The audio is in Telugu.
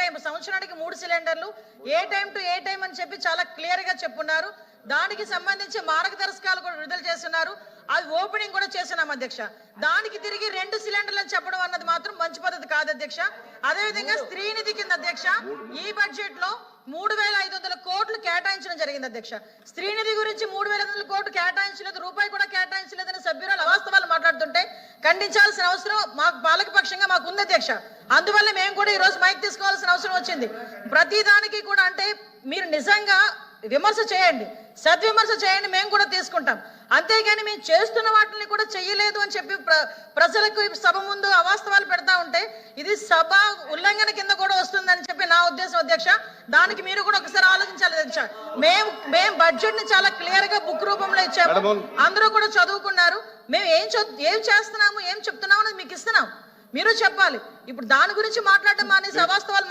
టైం సంవత్సరానికి 3 సిలిండర్లు ఏ టైం టు ఏ టైం అని చెప్పి చాలా క్లియర్ గా చెప్పున్నారు. దానికి సంబంధించి మార్గదర్శకాలు కూడా విడుదల చేస్తున్నారు. అది ఓపెనింగ్ కూడా చేస్తున్నాం అధ్యక్ష. దానికి తిరిగి 2 సిలిండర్లు అని చెప్పడం అన్నది మాత్రం మంచి పద్ధతి కాదు అధ్యక్ష. అదేవిధంగా స్త్రీనిధి కింద అధ్యక్ష ఈ బడ్జెట్ లో 3,500 కోట్లు కేటాయించడం జరిగింది అధ్యక్ష. స్త్రీనిధి గురించి 3,500 కోట్లు కేటాయించలేదు, రూపాయి కూడా కేటాయించలేదని సభ్యురాలు అవాస్తవాలు మాట్లాడుతుంటే ఖండించాల్సిన అవసరం మాకు పాలకపక్షంగా మాకు ఉంది అధ్యక్ష. అందువల్ల మేము కూడా ఈ రోజు మైక్ తీసుకోవాల్సిన అవసరం వచ్చింది. ప్రతి దానికి కూడా అంటే మీరు నిజంగా విమర్శ చేయండి, సద్విమర్శ చేయండి, మేము కూడా తీసుకుంటాం. అంతేగాని మేము చేస్తున్న వాటిని కూడా చెయ్యలేదు అని చెప్పి ప్రజలకు సభ ముందు అవాస్తవాలు పెడతా ఉంటే ఇది సభ ఉల్లంఘన కింద కూడా వస్తుందని చెప్పి నా ఉద్దేశం అధ్యక్ష. దానికి మీరు కూడా ఒకసారి ఆలోచించాలి అధ్యక్ష. మేము బడ్జెట్ ని చాలా క్లియర్ గా బుక్ రూపంలో ఇచ్చాము, అందరూ కూడా చదువుకున్నారు. మేము ఏం చేస్తున్నాము, ఏం చెప్తున్నాము అనేది మీకు ఇస్తున్నాం, మీరు చెప్పాలి. ఇప్పుడు దాని గురించి మాట్లాడడం మానేసి అవాస్తవాలు